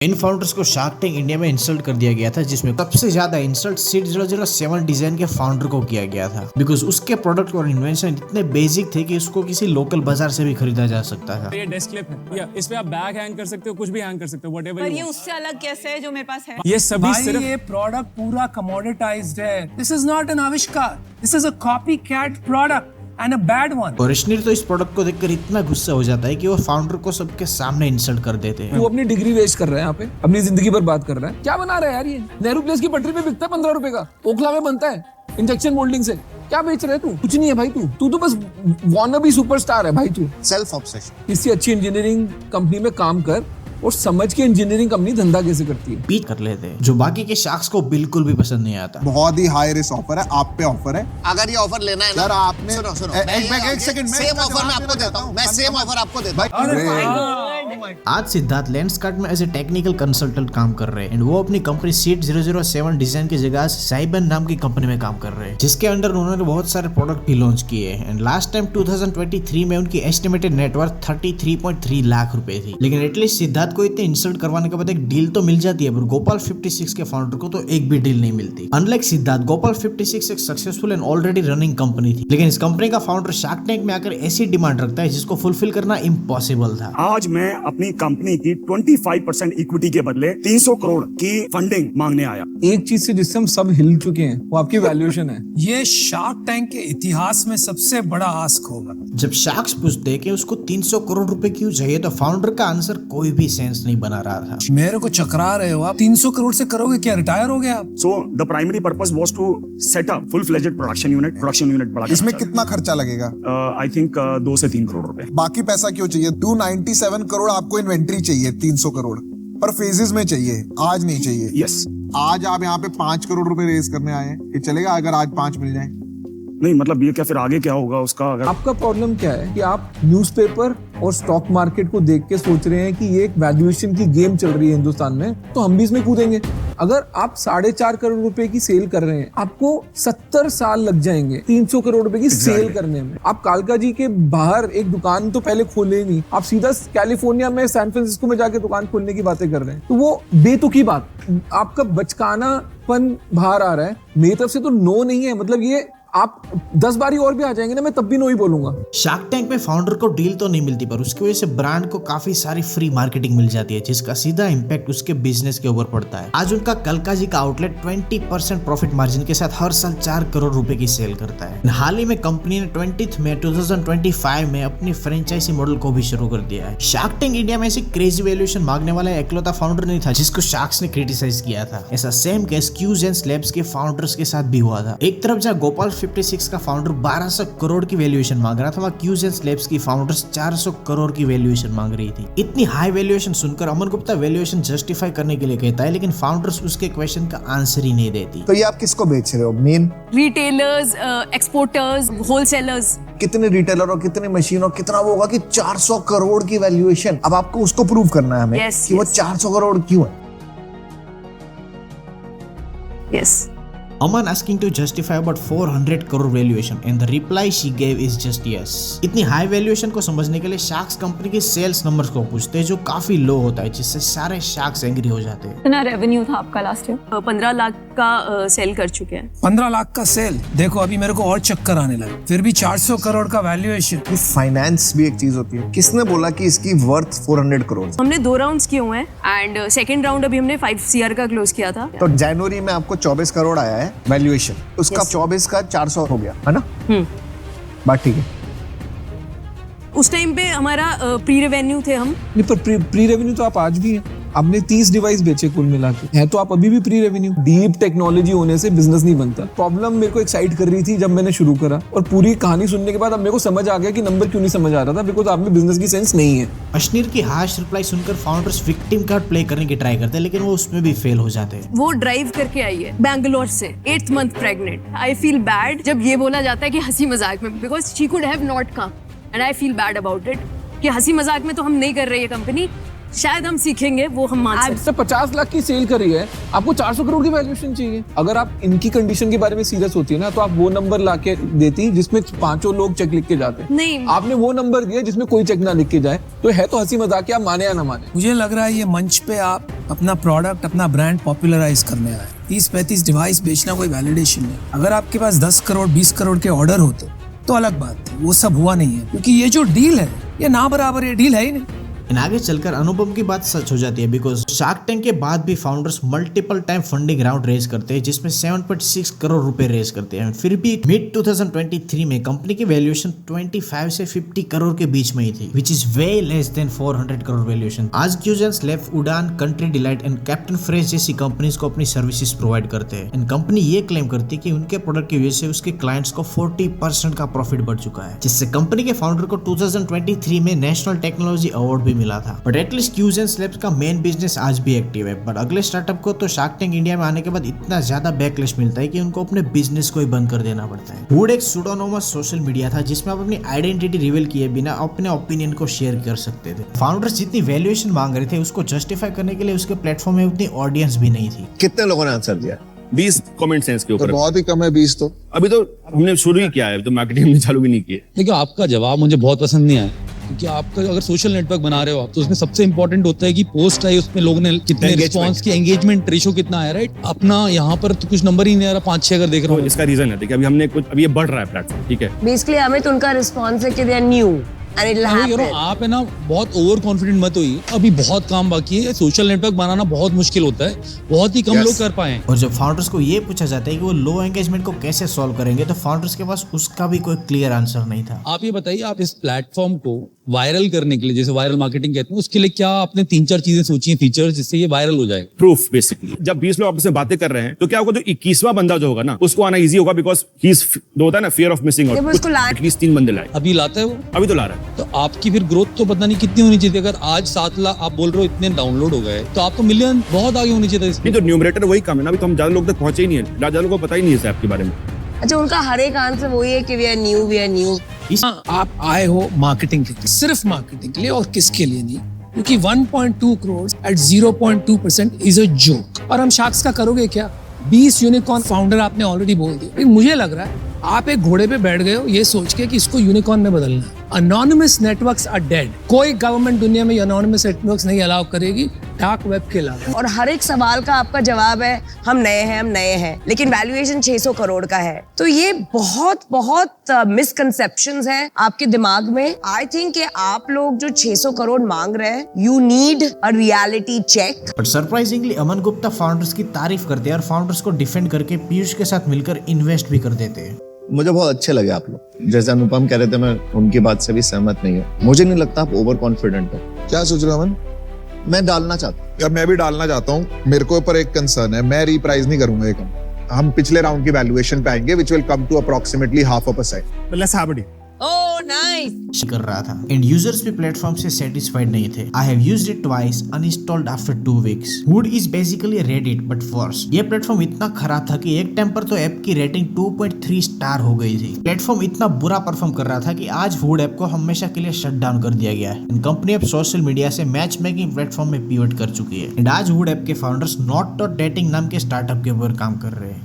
इन founders को shark tank India में insult कर दिया गया था, जिसमें सबसे ज्यादा इंसल्ट सीड 007 डिजाइन के फाउंडर को किया गया था, बिकॉज उसके प्रोडक्ट और इन्वेंशन इतने बेसिक थे कि उसको किसी लोकल बाजार से भी खरीदा जा सकता था। ये डेस्क क्लिप है, या इस पे आप बैग हैंग कर सकते हो, कुछ भी हैंग कर सकते हो, व्हाटएवर। पर ये उससे अलग कैसे है जो मेरे पास है? ये सभी सिर्फ ये प्रोडक्ट पूरा कमोडिटाइज्ड है। दिस इज नॉट एन आविष्कार, this is a copycat product and a bad one. और अश्नीर तो इस प्रोडक्ट को देखकर इतना गुस्सा हो जाता है कि वो फाउंडर को सबके सामने इंसल्ट कर देते हैं। वो अपनी डिग्री वेस्ट कर रहा है यहाँ पे, अपनी जिंदगी बर्बाद कर रहा है। क्या बना रहा है यार ये? नेहरू प्लेस की पटरी पे बिकता है 15 रुपए का, ओखला में बनता है इंजेक्शन मोल्डिंग से। क्या बेच रहे तू? कुछ नहीं है भाई, तू तो बस वॉनबी सुपरस्टार है भाई। तू सेल्फ ऑब्सेशन। किसी अच्छी इंजीनियरिंग कंपनी में काम कर और समझ के इंजीनियरिंग कंपनी धंधा कैसे करती है। बीट कर लेते हैं, जो बाकी के शार्क्स को बिल्कुल भी पसंद नहीं आता। बहुत ही हाई रिस्क ऑफर है, आप पे ऑफर है। अगर ये ऑफर लेना है ना सर आपने सुनो एक सेकंड सेम ऑफर मैं आपको देता हूँ, मैं सेम ऑफर आपको देता हूँ। आज सिद्धार्थ लेंसकार्ट में एज ए टेक्निकल कंसल्टेंट काम कर रहे हैं एंड वो अपनी कंपनी सीड 007 डिजाइन की जगह साइबन नाम की कंपनी में काम कर रहे हैं, जिसके अंडर उन्होंने बहुत सारे प्रोडक्ट भी लॉन्च किए हैं। एंड लास्ट टाइम 2023 में उनकी एस्टिमेटेड नेटवर्थ 33.3 लाख रुपए थी। लेकिन एटलीस्ट सिद्धार्थ को इतने इंसल्ट करवाने के बाद एक डील तो मिल जाती है, पर गोपाल 56 के फाउंडर को तो एक भी डील नहीं मिलती। अनलाइक सिद्धार्थ, गोपाल 56 एक successful and already running company थी, लेकिन इस कंपनी का फाउंडर शार्क टैंक में आकर ऐसी डिमांड रखता है जिसको फुलफिल करना इम्पॉसिबल था। आज मैं अपनी कंपनी की 25% इक्विटी के बदले 300 करोड़ की फंडिंग मांगने आया। एक चीज से जिससे हम सब हिल चुके हैं वो आपकी वैल्यूएशन है। ये शार्क टैंक के इतिहास में सबसे बड़ा आस्क होगा। जब शार्क्स पूछते कि उसको 300 करोड़ रुपए क्यों चाहिए, तो फाउंडर का आंसर कोई भी सेंस नहीं बना रहा था। मेरे को चकरा रहे हो आप? 300 करोड़ से करोगे क्या? रिटायर हो गया आप? So the primary purpose was to set up full fledged production unit बड़ा। इसमें कितना खर्चा लगेगा? आई थिंक 2 से 3 करोड़ रुपए। बाकी पैसा क्यों चाहिए? 297 करोड़ आपको इन्वेंट्री चाहिए, 300 करोड़ पर फेजेस में चाहिए, आज नहीं चाहिए। यस। आज आप यहाँ पे 5 करोड़ रुपए रेज करने आए हैं, ये चलेगा अगर आज 5 मिल जाए? नहीं मतलब ये क्या फिर आगे क्या होगा उसका? अगर आपका प्रॉब्लम क्या है कि आप न्यूज़पेपर और स्टॉक मार्केट को देख के सोच रहे हैं कि ये एक वैल्यूएशन की गेम चल रही है हिंदुस्तान में, तो हम भी इसमें कूदेंगे। अगर आप 4.5 करोड़ रुपए की सेल कर रहे हैं, आपको 70 साल लग जाएंगे 300 करोड़ रुपए की सेल करने में। आप कालका जी के बाहर एक दुकान तो पहले खोले नहीं, आप सीधा कैलिफोर्निया में सैन फ्रांसिस्को में जाके दुकान खोलने की बातें कर रहे हैं, तो वो बेतुकी बात। आपका बचकानापन बाहर आ रहा है। मेरी तरफ से तो नो नहीं है, मतलब ये आप 10 बारी और भी आ जाएंगे ना, मैं तब भी नो ही बोलूंगा। शार्क टैंक में फाउंडर को डील तो नहीं मिलती, पर उसकी वजह से ब्रांड को काफी सारी फ्री मार्केटिंग मिल जाती है, जिसका सीधा इम्पैक्ट उसके बिजनेस के ऊपर पड़ता है। आज उनका कलका जी का आउटलेट 20% प्रॉफिट मार्जिन के साथ हर साल 4 करोड़ रुपए की सेल करता है। हाल ही में कंपनी ने 20 मई 2025 में अपनी फ्रेंचाइजी मॉडल को भी शुरू कर दिया है। शार्क टैंक इंडिया में ऐसी क्रेजी वैल्यूएशन मांगने वाला एकलौता फाउंडर नहीं था जिसको शार्क्स ने क्रिटिसाइज किया था। ऐसा सेम केस क्यूजेंस लैब्स के फाउंडर्स के साथ भी हुआ था। एक तरफ जहाँ गोपाल 56 का फाउंडर 1200 करोड़ की वैल्यूएशन मांग रहा था, वहाँ क्यूजेंस लैब्स की फाउंडर्स 400 करोड़ की वैल्यूएशन मांग रही थी। इतनी हाई वैल्यूएशन सुनकर अमन गुप्ता वैल्यूएशन जस्टिफाई करने के लिए कहता है, लेकिन फाउंडर्स उसके क्वेश्चन का आंसर ही नहीं देती। तो ये आप किसको बेच रहे हो? Main retailers, exporters, wholesalers. कितने रिटेलर और कितने मशीन और कितना वो होगा कि 400 करोड़ की वैल्यूएशन। अब आपको उसको प्रूव करना है हमें कि वो 400 करोड़ क्यों है। Yes. Aman asking to justify about 400 crore valuation and the reply she gave is just yes. इतनी हाई वैल्यूएशन को समझने के लिए शार्क्स कंपनी के सेल्स नंबर्स को पूछते हैं, जो काफी लो होता है, जिससे सारे शार्क्स एंग्री हो जाते हैं। कितना रेवेन्यू था आपका लास्ट ईयर? 15 लाख का सेल कर चुके हैं। 15 लाख का सेल। देखो अभी मेरे को और चक्कर आने लगे, फिर भी 400 करोड़ का वैल्यूएशन। फाइनेंस भी एक चीज होती है। किसने बोला कि इसकी वर्थ 400 करोड़? हमने 2 राउंड्स किए हुए हैं एंड सेकंड राउंड अभी हमने 5 CR का क्लोज किया था। तो जनवरी में आपको 24 करोड़ आया है वैल्यूएशन, उसका 24 का 400 हो गया है ना? बात ठीक है। उस टाइम पे हमारा प्री रेवेन्यू थे हम। नहीं, पर प्री रेवेन्यू तो आप आज भी हैं। आपने 30 डिवाइस बेचे कुल मिला के, है तो आप अभी भी प्री रेवेन्यू। डीप टेक्नोलॉजी होने से बिजनेस नहीं बनता। प्रॉब्लम मेरे को एक्साइट कर रही थी जब मैंने शुरू करा, और पूरी कहानी सुनने के बाद अब मेरे को समझ आ गया कि नंबर क्यों नहीं समझ आ रहा था, बिकॉज आप में बिजनेस की सेंस नहीं है। अश्नीर की हार्श रिप्लाई सुनकर फाउंडर्स विक्टिम कार्ड प्ले करने की ट्राई करते हैं, लेकिन वो उसमें भी फेल हो जाते हैं। वो ड्राइव करके आई है बैंगलोर से, 8th month pregnant. I feel bad जब ये बोला जाता है कि हंसी मजाक में, because she could have not come and I feel bad about it कि हंसी मजाक में तो हम नहीं कर रहे ये कंपनी। शायद हम सीखेंगे, वो हम मान सकते हैं। से 50 लाख की सेल करी है, आपको 400 करोड़ की वैल्यूएशन चाहिए। अगर आप इनकी कंडीशन के बारे में सीरियस होती है ना, तो आप वो नंबर लाके देती जिसमें 5 लोग चेक लिख के जाते हैं। नहीं, आपने वो नंबर दिया जिसमें कोई चेक ना लिख के जाए, तो है तो हंसी मजाक के, आप माने या ना माने। मुझे लग रहा है ये मंच पे आप अपना प्रोडक्ट, अपना ब्रांड पॉपुलराइज करने आए। 30-35 डिवाइस बेचना कोई वैलिडेशन नहीं। अगर आपके पास 10 करोड़ 20 करोड़ के ऑर्डर होते तो अलग बात थी, वो सब हुआ नहीं है, क्योंकि ये जो डील है ये ना बराबर ये डील है ही नहीं। आगे चलकर अनुपम की बात सच हो जाती है, बिकॉज शार्क टैंक के बाद भी founders multiple time funding round raise करते हैं, जिसमें 7.6 करोड़ रुपए रेज करते हैं। फिर भी मिड 2023 में कंपनी की वैल्यूएशन 25 से 50 करोड़ के बीच में ही थी, which is way less than 400 crore valuation. आज क्यूजेंस लेफ्ट उड़ान, country delight and captain fresh जैसी कंपनीज को अपनी सर्विसेज प्रोवाइड करते हैं। एंड कंपनी ये क्लेम करती है कि उनके प्रोडक्ट की वजह से उसके क्लाइंट्स को 40% का प्रॉफिट बढ़ चुका है, जिससे कंपनी के फाउंडर को 2023 में नेशनल टेक्नोलॉजी अवार्ड भी मिला था। बट एटलीस्ट क्यूजेंस लैब्स का मेन बिजनेस आज भी एक्टिव है। बट अगले स्टार्टअप को तो शार्क टैंक इंडिया में आने के बाद इतना ज्यादा बैकलैश मिलता है कि उनको अपने बिजनेस को ही बंद कर देना पड़ता है। वुड एक सुडोनोमस सोशल मीडिया था जिसमें आप अपनी आइडेंटिटी रिवील किए बिना अपने ओपिनियन को शेयर कर सकते थे। फाउंडर्स जितनी वैल्यूएशन मांग रहे थे उसको जस्टिफाई करने के लिए उसके प्लेटफॉर्म में उतनी ऑडियंस भी नहीं थी। कितने लोगों ने आंसर दिया? 20 कमेंट्स हैं इसके तो ऊपर। बहुत ही कम है 20 तो। अभी तो हमने शुरू ही किया है, तो मार्केटिंग हमने चालू भी नहीं की है। देखिए, आपका जवाब मुझे बहुत पसंद नहीं आया, क्योंकि आपका अगर सोशल नेटवर्क बना रहे हो आप, तो उसमें सबसे इंपॉर्टेंट होता है कि पोस्ट आई, उसमें लोगों ने कितने रिस्पांस की, एंगेजमेंट रेशो कितना आया, राइट? अपना यहाँ पर तो कुछ नंबर ही नहीं आ रहा, 5-6 अगर देख रहा हूँ। इसका रीजन है, देखिए अभी हमने कुछ, अभी ये बढ़ रहा है प्लेटफॉर्म, ठीक है। बेसिकली हमें तो उनका रिस्पांस है कि they are new and it will happen. आप है ना बहुत ओवर कॉन्फिडेंट मत होइए, अभी बहुत काम बाकी है। सोशल नेटवर्क बनाना बहुत मुश्किल होता है, बहुत ही कम लोग कर पाए। और जब फाउंडर्स को ये पूछा जाता है कि वो लो एंगेजमेंट को कैसे सॉल्व करेंगे, तो फाउंडर्स के पास उसका भी कोई क्लियर आंसर नहीं था। आप ये बताइए, आप इस प्लेटफॉर्म को वायरल करने के लिए, जैसे वायरल मार्केटिंग कहते हैं, उसके लिए क्या आपने 3-4 चीजें सोची हैं, फीचर्स, जिससे ये वायरल हो जाए? प्रूफ बेसिकली, जब 20 लोग आपस में बातें कर रहे हैं तो क्या होगा, जो 21वां बंदा जो होगा ना, उसको आना इजी होगा, बिकॉज ही इज, जो होता है ना, fear of missing out. At least 3 बंदे लाए। अभी लाता है वो, अभी तो ला रहा है। तो आपकी फिर ग्रोथ तो पता नहीं कितनी होनी चाहिए। अगर आज 7 लाख आप बोल रहे हो इतने डाउनलोड हो गए, तो आपको मिलियन बहुत आगे होनी चाहिए। नहीं तो न्यूमरेटर वही कम है ना, अभी तो हम ज्यादा लोग तक पहुंचे ही नहीं है, ज्यादा लोगों को पता ही नहीं है आपके बारे में। अच्छा, उनका हर एक आंसर वही है कि we are new, we are new. आप आए हो मार्केटिंग के लिए, सिर्फ मार्केटिंग के लिए, और किसके लिए नहीं, क्योंकि 1.2 crore at 0.2% is a joke. और हम शार्क्स का करोगे क्या? 20 यूनिकॉर्न फाउंडर आपने ऑलरेडी बोल दिया। मुझे लग रहा है आप एक घोड़े पे बैठ गए हो ये सोच के कि इसको यूनिकॉर्न में बदलना है। Anonymous networks are dead. कोई गवर्नमेंट दुनिया में अनोनिमस नेटवर्क्स नहीं अलाउ करेगी डार्क वेब के अलावा। और हर एक सवाल का आपका जवाब है हम नए हैं, लेकिन वैल्यूएशन 600 करोड़ का है। तो ये बहुत बहुत मिसकंसेप्शंस हैं आपके दिमाग में। आई थिंक कि आप लोग जो 600 करोड़ मांग रहे हैं, you need a reality check. But surprisingly Aman Gupta founders की तारीफ करते हैं और फाउंडर्स को डिफेंड करके पीयूष के साथ मिलकर इन्वेस्ट भी कर देते हैं। मुझे बहुत अच्छे लगे आप लोग। जैसे अनुपम कह रहे थे, मैं उनकी बात से भी सहमत नहीं हूँ। मुझे नहीं लगता आप ओवर कॉन्फिडेंट हो। क्या सोच रहे हो अमन? मैं डालना चाहता हूँ। यार मैं भी डालना चाहता हूँ। मेरे को ऊपर एक कंसर्न है, मैं रीप्राइस नहीं करूंगा ये कम। हम पिछले राउंड की वैल्यूएशन पे आएंगे, which will come to approximately 0.5%. Let's have it. Oh nice. कर रहा था एंड यूजर्स भी प्लेटफॉर्म से सेटिस्फाइड नहीं थे। I have used it twice, uninstalled after 2 weeks. Would is basically Reddit but worse. ये प्लेटफॉर्म इतना खराब था कि एक टाइम पर तो ऐप की रेटिंग 2.3 स्टार हो गई थी। प्लेटफॉर्म इतना बुरा परफॉर्म कर रहा था कि आज वुड ऐप को हमेशा के लिए शट डाउन कर दिया गया है। कंपनी अब सोशल मीडिया से मैच मेकिंग प्लेटफॉर्म में पिवट कर चुकी है। एंड आज वुड ऐप के फाउंडर्स नॉट डेटिंग नाम के स्टार्टअप के ऊपर काम कर रहे हैं।